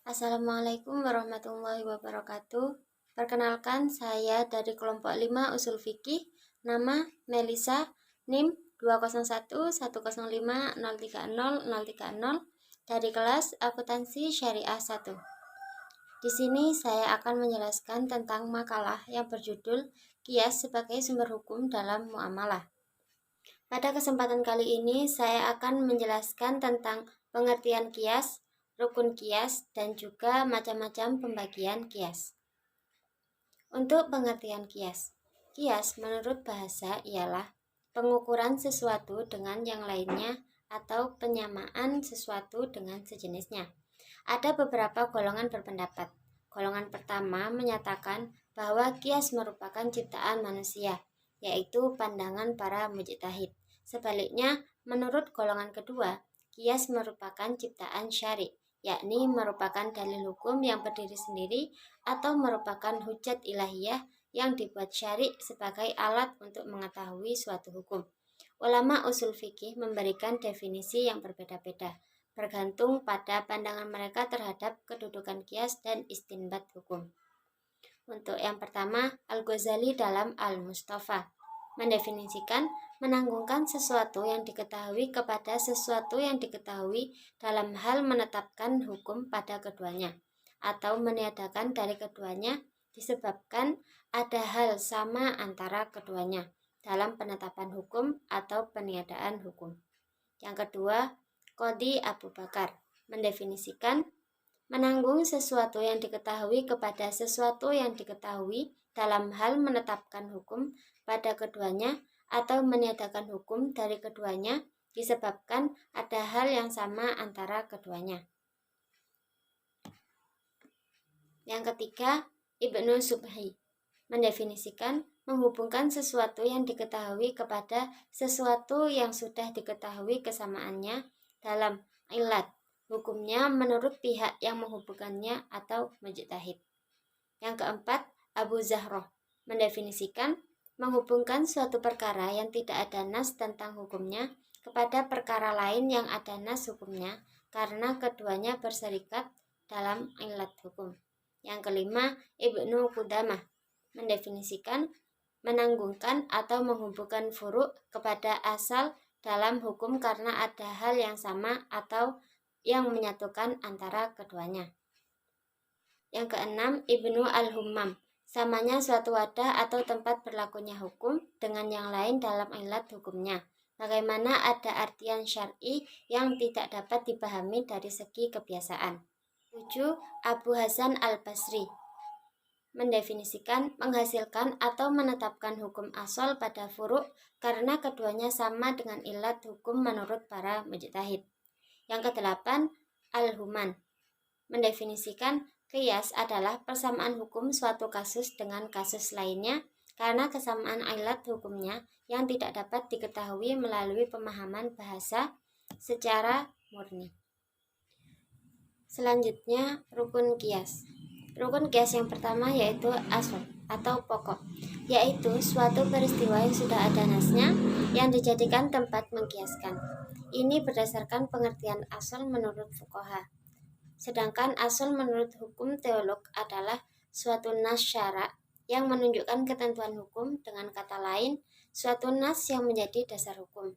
Assalamualaikum warahmatullahi wabarakatuh. Perkenalkan, saya dari kelompok 5 Usul Fikih, nama Melisa, NIM 2011050030030 dari kelas Akuntansi Syariah 1. Di sini saya akan menjelaskan tentang makalah yang berjudul Qiyas sebagai sumber hukum dalam muamalah. Pada kesempatan kali ini saya akan menjelaskan tentang pengertian qiyas, rukun qiyas, dan juga macam-macam pembagian qiyas. Untuk pengertian qiyas, qiyas menurut bahasa ialah pengukuran sesuatu dengan yang lainnya atau penyamaan sesuatu dengan sejenisnya. Ada beberapa golongan berpendapat. Golongan pertama menyatakan bahwa qiyas merupakan ciptaan manusia, yaitu pandangan para mujtahid. Sebaliknya, menurut golongan kedua, qiyas merupakan ciptaan syari', yakni merupakan dalil hukum yang berdiri sendiri atau merupakan hujjat ilahiyah yang dibuat syari' sebagai alat untuk mengetahui suatu hukum. Ulama usul fikih memberikan definisi yang berbeda-beda, bergantung pada pandangan mereka terhadap kedudukan qiyas dan istinbat hukum. Untuk yang pertama, Al-Ghazali dalam Al-Mustafa mendefinisikan menanggungkan sesuatu yang diketahui kepada sesuatu yang diketahui dalam hal menetapkan hukum pada keduanya atau meniadakan dari keduanya disebabkan ada hal sama antara keduanya dalam penetapan hukum atau peniadaan hukum. Yang kedua, Qadhi Abu Bakar mendefinisikan menanggung sesuatu yang diketahui kepada sesuatu yang diketahui dalam hal menetapkan hukum pada keduanya atau meniadakan hukum dari keduanya disebabkan ada hal yang sama antara keduanya. Yang ketiga, Ibnu Subhi mendefinisikan menghubungkan sesuatu yang diketahui kepada sesuatu yang sudah diketahui kesamaannya dalam ilat. Hukumnya menurut pihak yang menghubungkannya atau mujtahid. Yang keempat, Abu Zahroh mendefinisikan menghubungkan suatu perkara yang tidak ada nas tentang hukumnya kepada perkara lain yang ada nas hukumnya karena keduanya berserikat dalam ilat hukum. Yang kelima, Ibnu Qudamah mendefinisikan menanggungkan atau menghubungkan furu' kepada asal dalam hukum karena ada hal yang sama atau yang menyatukan antara keduanya. Yang keenam, Ibnu Al-Hummam, samanya suatu wadah atau tempat berlakunya hukum dengan yang lain dalam ilat hukumnya. Bagaimana ada artian syar'i yang tidak dapat dipahami dari segi kebiasaan. 7. Abu Hasan Al-Basri mendefinisikan menghasilkan atau menetapkan hukum asal pada furu' karena keduanya sama dengan ilat hukum menurut para mujtahid. Yang kedelapan, Al-Human mendefinisikan qiyas adalah persamaan hukum suatu kasus dengan kasus lainnya karena kesamaan ilat hukumnya yang tidak dapat diketahui melalui pemahaman bahasa secara murni. Selanjutnya, rukun qiyas. Rukun qiyas yang pertama yaitu asal atau pokok, yaitu suatu peristiwa yang sudah ada nasnya yang dijadikan tempat mengkiaskan. Ini berdasarkan pengertian asal menurut fuqaha. Sedangkan asal menurut hukum teolog adalah suatu nas syara' yang menunjukkan ketentuan hukum, dengan kata lain, suatu nas yang menjadi dasar hukum.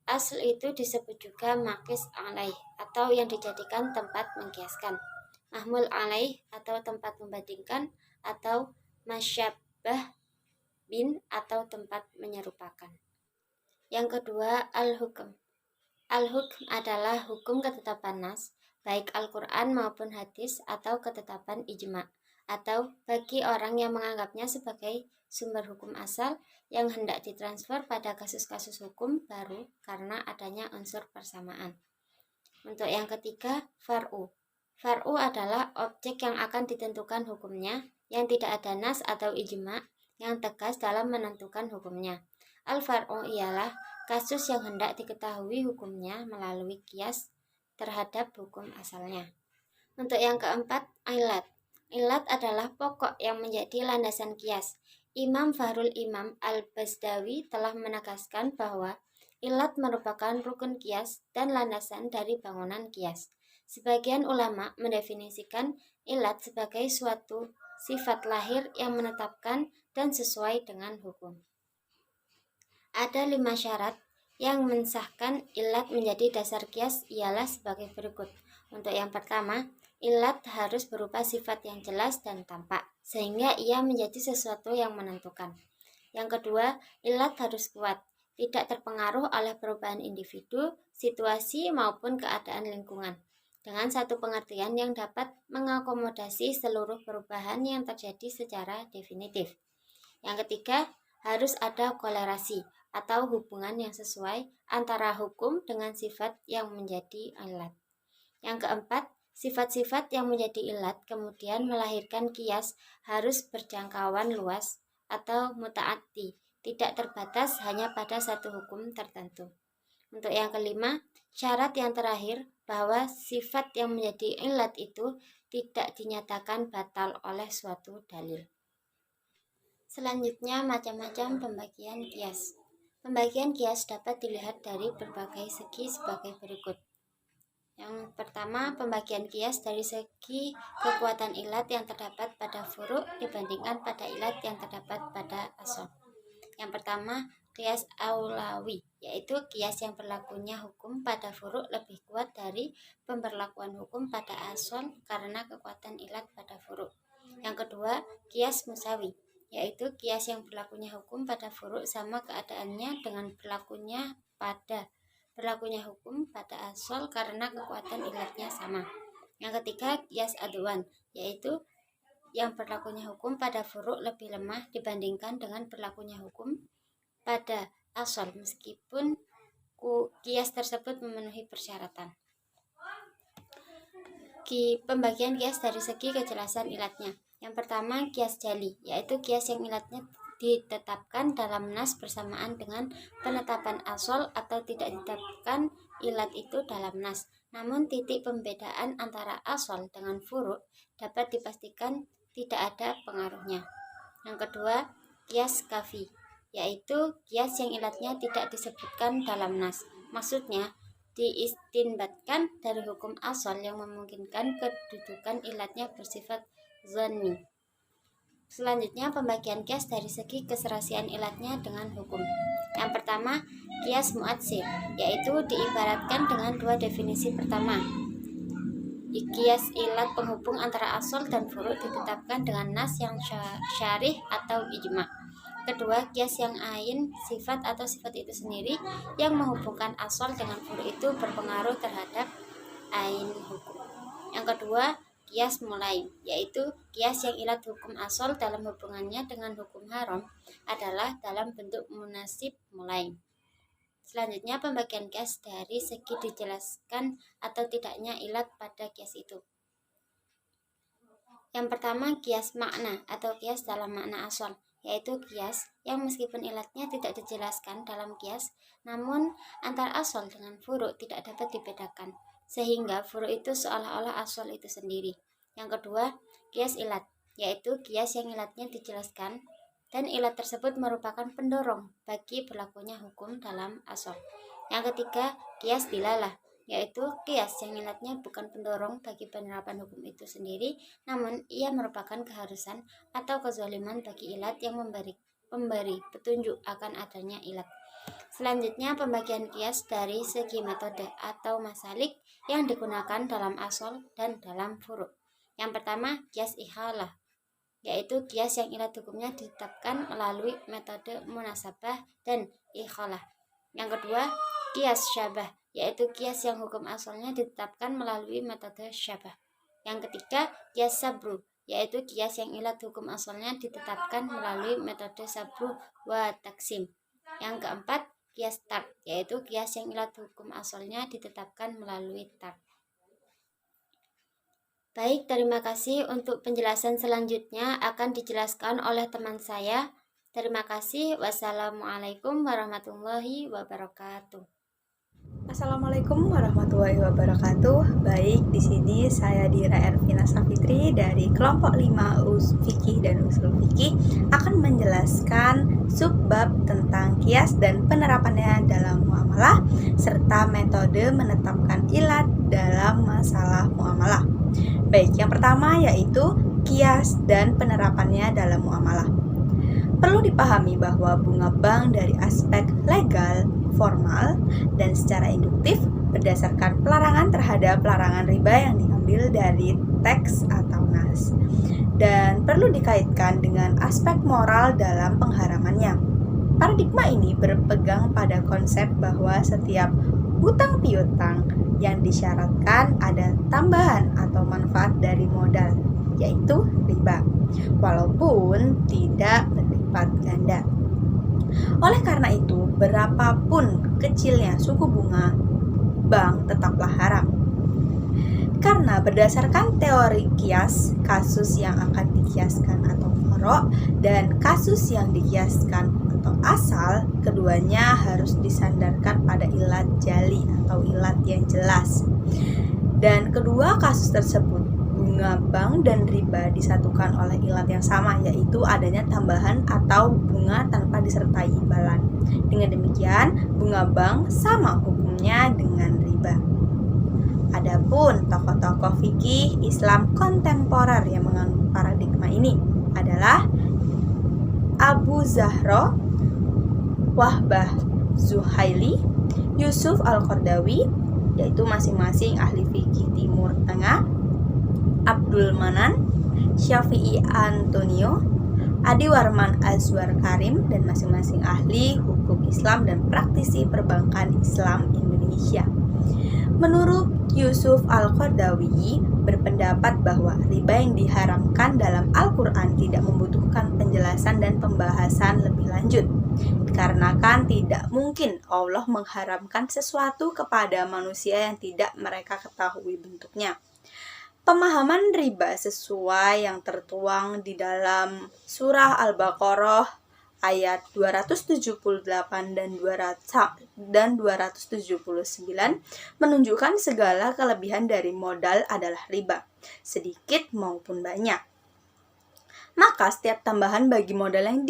Asal itu disebut juga maqis alaih atau yang dijadikan tempat mengkiaskan, mahmul alaih atau tempat membandingkan, atau masyabbah bin atau tempat menyerupakan. Yang kedua, al-hukm. Al-hukm adalah hukum ketetapan nas, baik Al-Quran maupun hadis atau ketetapan ijma', atau bagi orang yang menganggapnya sebagai sumber hukum asal yang hendak ditransfer pada kasus-kasus hukum baru karena adanya unsur persamaan. Untuk yang ketiga, far'u. Far'u adalah objek yang akan ditentukan hukumnya yang tidak ada nas atau ijma' yang tegas dalam menentukan hukumnya. Al-far'u ialah kasus yang hendak diketahui hukumnya melalui qiyas terhadap hukum asalnya. Untuk yang keempat, ilat. Ilat adalah pokok yang menjadi landasan qiyas. Imam Fahrul Imam Al-Bazdawi telah menegaskan bahwa ilat merupakan rukun qiyas dan landasan dari bangunan qiyas. Sebagian ulama mendefinisikan ilat sebagai suatu sifat lahir yang menetapkan dan sesuai dengan hukum. Ada 5 syarat yang mensahkan ilat menjadi dasar kias ialah sebagai berikut. Untuk yang pertama, ilat harus berupa sifat yang jelas dan tampak, sehingga ia menjadi sesuatu yang menentukan. Yang kedua, ilat harus kuat, tidak terpengaruh oleh perubahan individu, situasi, maupun keadaan lingkungan, dengan satu pengertian yang dapat mengakomodasi seluruh perubahan yang terjadi secara definitif. Yang ketiga, harus ada kolerasi atau hubungan yang sesuai antara hukum dengan sifat yang menjadi ilat. Yang keempat, sifat-sifat yang menjadi ilat kemudian melahirkan kias harus berjangkauan luas atau mutaati, tidak terbatas hanya pada satu hukum tertentu. Untuk yang kelima, syarat yang terakhir bahwa sifat yang menjadi ilat itu tidak dinyatakan batal oleh suatu dalil. Selanjutnya, macam-macam pembagian kias. Pembagian kias dapat dilihat dari berbagai segi sebagai berikut. Yang pertama, pembagian kias dari segi kekuatan ilat yang terdapat pada furu' dibandingkan pada ilat yang terdapat pada asal. Yang pertama, kias aulawi, yaitu kias yang berlakunya hukum pada furu' lebih kuat dari pemberlakuan hukum pada asal karena kekuatan ilat pada furu'. Yang kedua, kias musawi, yaitu kias yang berlakunya hukum pada furu' sama keadaannya dengan berlakunya hukum pada asal karena kekuatan ilatnya sama. Yang ketiga, kias adwan, yaitu yang berlakunya hukum pada furu' lebih lemah dibandingkan dengan berlakunya hukum pada asal meskipun kias tersebut memenuhi persyaratan. Pembagian kias dari segi kejelasan ilatnya. Yang pertama, kias jali, yaitu kias yang ilatnya ditetapkan dalam nas bersamaan dengan penetapan asal atau tidak ditetapkan ilat itu dalam nas. Namun titik pembedaan antara asal dengan furu' dapat dipastikan tidak ada pengaruhnya. Yang kedua, kias kafi, yaitu kias yang ilatnya tidak disebutkan dalam nas. Maksudnya, diistinbatkan dari hukum asal yang memungkinkan kedudukan ilatnya bersifat zanni. Selanjutnya, pembagian kias dari segi keserasian ilatnya dengan hukum. Yang pertama, kias mu'atsir, yaitu diibaratkan dengan dua definisi. Pertama, kias ilat penghubung antara asal dan furu' ditetapkan dengan nas yang syarih atau ijma'. Kedua, kias yang ain, sifat atau sifat itu sendiri yang menghubungkan asal dengan furu' itu berpengaruh terhadap ain hukum. Yang kedua, kias mulaim, yaitu kias yang ilat hukum asal dalam hubungannya dengan hukum haram adalah dalam bentuk munasib mulaim. Selanjutnya, pembagian kias dari segi dijelaskan atau tidaknya ilat pada kias itu. Yang pertama, kias makna atau kias dalam makna asal, yaitu kias yang meskipun ilatnya tidak dijelaskan dalam kias, namun antar asal dengan furu' tidak dapat dibedakan, sehingga furu' itu seolah-olah asal itu sendiri. Yang kedua, kias ilat, yaitu kias yang ilatnya dijelaskan dan ilat tersebut merupakan pendorong bagi berlakunya hukum dalam asal. Yang ketiga, kias dilalah, yaitu kias yang ilatnya bukan pendorong bagi penerapan hukum itu sendiri, namun ia merupakan keharusan atau kezaliman bagi ilat yang memberi petunjuk akan adanya ilat. Selanjutnya, pembagian kias dari segi metode atau masalik yang digunakan dalam asal dan dalam furu'. Yang pertama, kias ikhalah, yaitu kias yang ilat hukumnya ditetapkan melalui metode munasabah dan ikhalah. Yang kedua, kias syabah, yaitu kias yang hukum asalnya ditetapkan melalui metode syabah. Yang ketiga, kias sabru, yaitu kias yang ilat hukum asalnya ditetapkan melalui metode sabru wa taksim. Yang keempat, kias tar, yaitu kias yang ilat hukum asalnya ditetapkan melalui tar. Baik, terima kasih. Untuk penjelasan selanjutnya akan dijelaskan oleh teman saya. Terima kasih. Wassalamualaikum warahmatullahi wabarakatuh. Assalamualaikum warahmatullahi wabarakatuh. Baik, di sini saya Dira Ervina Safitri dari kelompok 5 Fikih dan Usul Fikih akan menjelaskan subbab tentang kias dan penerapannya dalam muamalah serta metode menetapkan ilat dalam masalah muamalah. Baik, yang pertama yaitu kias dan penerapannya dalam muamalah. Perlu dipahami bahwa bunga bank dari aspek legal, formal, dan secara induktif berdasarkan pelarangan terhadap larangan riba yang diambil dari teks atau nas, dan perlu dikaitkan dengan aspek moral dalam pengharamannya. Paradigma ini berpegang pada konsep bahwa setiap hutang piutang yang disyaratkan ada tambahan atau manfaat dari modal, yaitu riba, walaupun tidak berlipat ganda. Oleh karena itu, berapapun kecilnya suku bunga bank tetaplah haram. Karena berdasarkan teori kias, kasus yang akan dikiaskan atau faro' dan kasus yang dikiaskan atau asal, keduanya harus disandarkan pada ilat jali atau ilat yang jelas. Dan kedua kasus tersebut, bunga bank dan riba, disatukan oleh ilat yang sama, yaitu adanya tambahan atau bunga tanpa disertai imbalan. Dengan demikian, bunga bank sama hukumnya dengan riba. Adapun tokoh-tokoh fikih Islam kontemporer yang menganut paradigma ini adalah Abu Zahra, Wahbah Zuhaili, Yusuf Al-Qardawi, yaitu masing-masing ahli fikih Timur Tengah, Abdul Manan, Syafi'i Antonio, Adi Warman Azwar Karim, dan masing-masing ahli hukum Islam dan praktisi perbankan Islam Indonesia. Menurut Yusuf Al-Qardawi berpendapat bahwa riba yang diharamkan dalam Al-Quran tidak membutuhkan penjelasan dan pembahasan lebih lanjut, dikarenakan tidak mungkin Allah mengharamkan sesuatu kepada manusia yang tidak mereka ketahui bentuknya. Pemahaman riba sesuai yang tertuang di dalam surah Al-Baqarah ayat 278 dan 279 menunjukkan segala kelebihan dari modal adalah riba, sedikit maupun banyak. Maka setiap tambahan bagi modal yang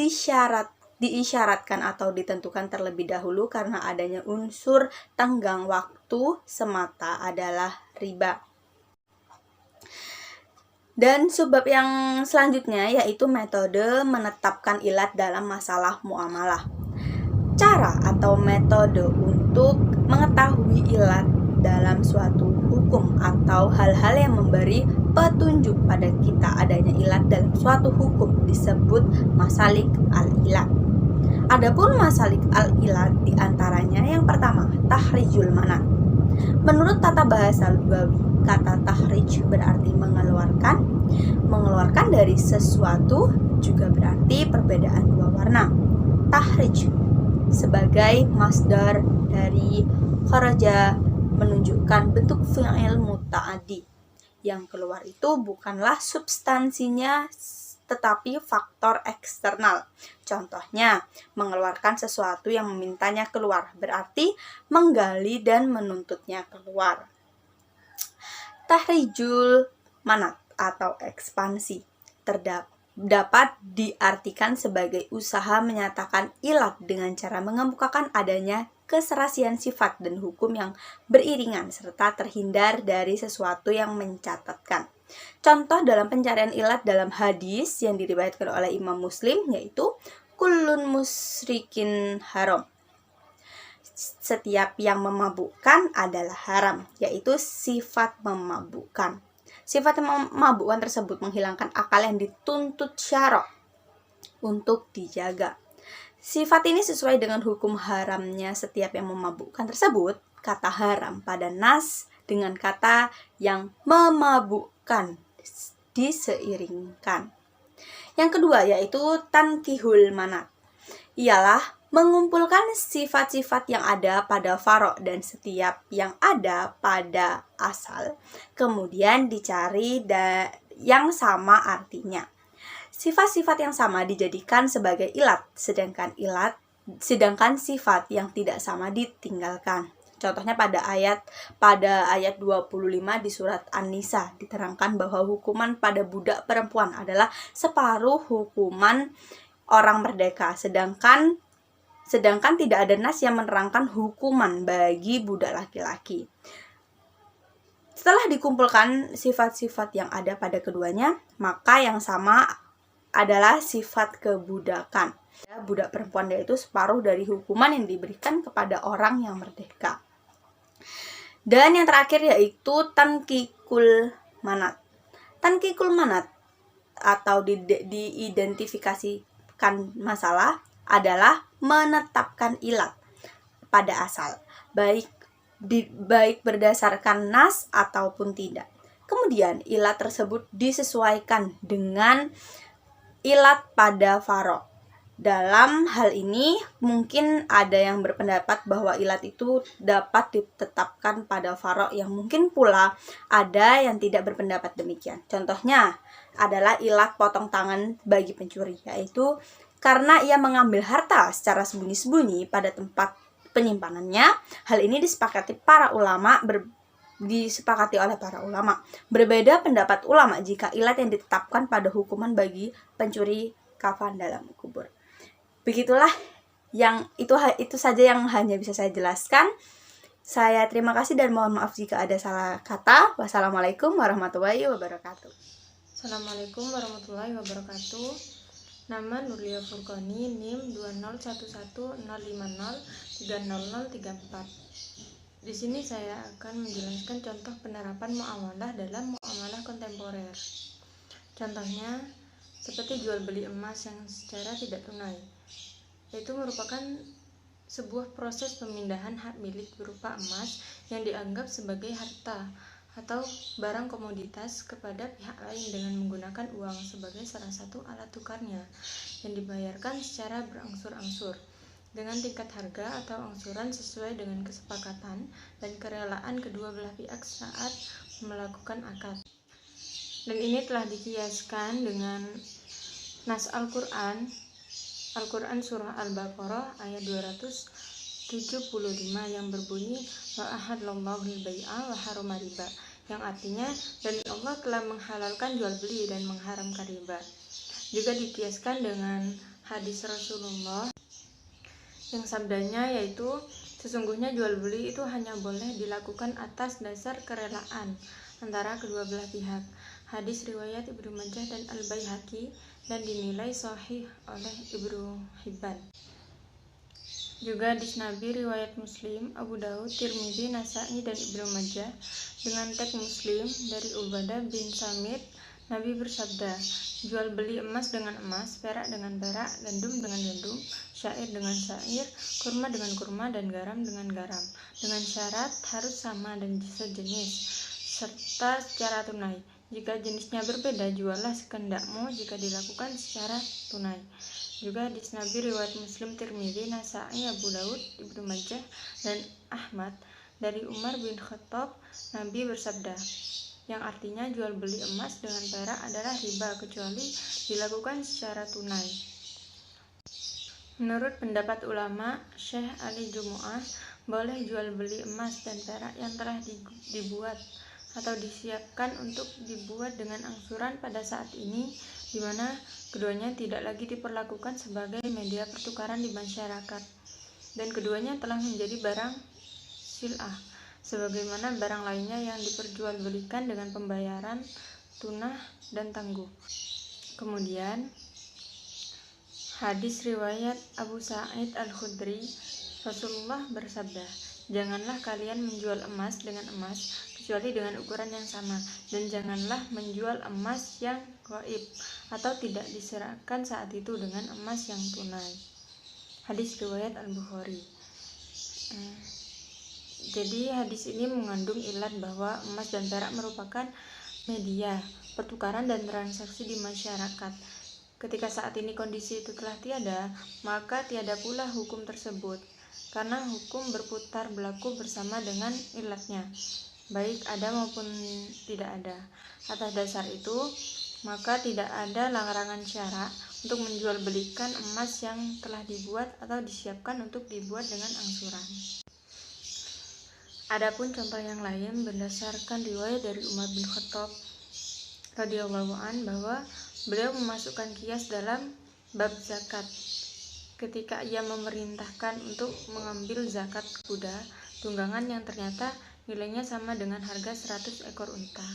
diisyaratkan atau ditentukan terlebih dahulu karena adanya unsur tenggang waktu semata adalah riba. Dan subbab yang selanjutnya yaitu metode menetapkan ilat dalam masalah muamalah. Cara atau metode untuk mengetahui ilat dalam suatu hukum atau hal-hal yang memberi petunjuk pada kita adanya ilat dalam suatu hukum disebut masalik al-ilat. Adapun masalik al-ilat diantaranya yang pertama, tahrijul manat. Menurut tata bahasa lugawi, kata tahrij berarti mengeluarkan dari sesuatu, juga berarti perbedaan dua warna. Tahrij sebagai masdar dari kharaja menunjukkan bentuk fi'il muta'addi. Yang keluar itu bukanlah substansinya tetapi faktor eksternal. Contohnya, mengeluarkan sesuatu yang memintanya keluar, berarti menggali dan menuntutnya keluar. Tahrijul manat atau ekspansi dapat diartikan sebagai usaha menyatakan ilat dengan cara mengemukakan adanya keserasian sifat dan hukum yang beriringan serta terhindar dari sesuatu yang mencatatkan. Contoh dalam pencarian ilat dalam hadis yang diriwayatkan oleh Imam Muslim yaitu kullun musrikin haram. Setiap yang memabukkan adalah haram, yaitu sifat memabukkan. Sifat memabukkan tersebut menghilangkan akal yang dituntut syara' untuk dijaga. Sifat ini sesuai dengan hukum haramnya setiap yang memabukkan tersebut. Kata haram pada nas dengan kata yang memabukkan diseiringkan. Yang kedua yaitu tankihul manat. Ialah mengumpulkan sifat-sifat yang ada pada faro' dan setiap yang ada pada asal, kemudian dicari yang sama artinya. Sifat-sifat yang sama dijadikan sebagai ilat, sedangkan sifat yang tidak sama ditinggalkan. Contohnya pada ayat 25 di surat An-Nisa diterangkan bahwa hukuman pada budak perempuan adalah separuh hukuman orang merdeka, sedangkan tidak ada nas yang menerangkan hukuman bagi budak laki-laki. Setelah dikumpulkan sifat-sifat yang ada pada keduanya, maka yang sama adalah sifat kebudakan. Budak perempuan yaitu separuh dari hukuman yang diberikan kepada orang yang merdeka. Dan yang terakhir yaitu tankikul manat. Tankikul manat atau diidentifikasikan masalah adalah menetapkan ilat pada asal, baik berdasarkan nas ataupun tidak. Kemudian ilat tersebut disesuaikan dengan ilat pada faro. Dalam hal ini mungkin ada yang berpendapat bahwa ilat itu dapat ditetapkan pada faro, yang mungkin pula ada yang tidak berpendapat demikian. Contohnya adalah ilat potong tangan bagi pencuri, yaitu karena ia mengambil harta secara sembunyi-sembunyi pada tempat penyimpanannya. Hal ini disepakati oleh para ulama. Berbeda pendapat ulama jika ilat yang ditetapkan pada hukuman bagi pencuri kafan dalam kubur. Begitulah yang itu saja yang hanya bisa saya jelaskan. Saya terima kasih dan mohon maaf jika ada salah kata. Wassalamualaikum warahmatullahi wabarakatuh. Assalamualaikum warahmatullahi wabarakatuh. Nama Nurlia Furqani, NIM 2011050300034. Di sini saya akan menjelaskan contoh penerapan muamalah dalam muamalah kontemporer. Contohnya seperti jual beli emas yang secara tidak tunai, yaitu merupakan sebuah proses pemindahan hak milik berupa emas yang dianggap sebagai harta atau barang komoditas kepada pihak lain dengan menggunakan uang sebagai salah satu alat tukarnya yang dibayarkan secara berangsur-angsur dengan tingkat harga atau angsuran sesuai dengan kesepakatan dan kerelaan kedua belah pihak saat melakukan akad. Dan ini telah dikiaskan dengan nas Al-Quran surah Al-Baqarah ayat 275 yang berbunyi wa ahadallahu al-bai'a wa harrama riba, yang artinya dan Allah telah menghalalkan jual beli dan mengharamkan riba. Juga dikiaskan dengan hadis Rasulullah yang sabdanya yaitu sesungguhnya jual beli itu hanya boleh dilakukan atas dasar kerelaan antara kedua belah pihak. Hadis riwayat Ibnu Majah dan Al-Baihaqi dan dinilai sahih oleh Ibnu Hibban. Juga hadis Nabi riwayat Muslim, Abu Daud, Tirmidzi, Nasa'i dan Ibnu Majah dengan teks Muslim dari Ubadah bin Samit. Nabi bersabda, jual beli emas dengan emas, perak dengan perak, gandum dengan gandum, syair dengan syair, kurma dengan kurma dan garam dengan garam, dengan syarat harus sama dan sejenis serta secara tunai. Jika jenisnya berbeda, juallah sekehendakmu jika dilakukan secara tunai. Juga hadis Nabi riwayat Muslim, Tirmidzi, Nasa'i, Abu Daud, Ibnu Majah dan Ahmad dari Umar bin Khattab. Nabi bersabda, yang artinya jual beli emas dengan perak adalah riba kecuali dilakukan secara tunai. Menurut pendapat ulama Syekh Ali Jumu'ah, boleh jual beli emas dan perak yang telah dibuat atau disiapkan untuk dibuat dengan angsuran pada saat ini, di mana keduanya tidak lagi diperlakukan sebagai media pertukaran di masyarakat, dan keduanya telah menjadi barang sil'ah, sebagaimana barang lainnya yang diperjualbelikan dengan pembayaran tunah dan tangguh. Kemudian hadis riwayat Abu Sa'id Al-Khudri, Rasulullah bersabda, janganlah kalian menjual emas dengan emas kecuali dengan ukuran yang sama, dan janganlah menjual emas yang gaib atau tidak diserahkan saat itu dengan emas yang tunai. Hadis riwayat Al-Bukhari. Jadi hadis ini mengandung ilat bahwa emas dan perak merupakan media pertukaran dan transaksi di masyarakat. Ketika saat ini kondisi itu telah tiada, maka tiada pula hukum tersebut, karena hukum berputar berlaku bersama dengan ilatnya, baik ada maupun tidak ada. Atas dasar itu, maka tidak ada larangan syara untuk menjual belikan emas yang telah dibuat atau disiapkan untuk dibuat dengan angsuran. Adapun contoh yang lain berdasarkan riwayat dari Umar bin Khattab radhiyallahu an bahwa beliau memasukkan kias dalam bab zakat ketika ia memerintahkan untuk mengambil zakat kuda tunggangan yang ternyata nilainya sama dengan harga 100 ekor unta.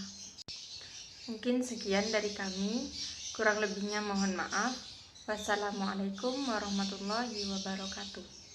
Mungkin sekian dari kami, kurang lebihnya mohon maaf. Wassalamualaikum warahmatullahi wabarakatuh.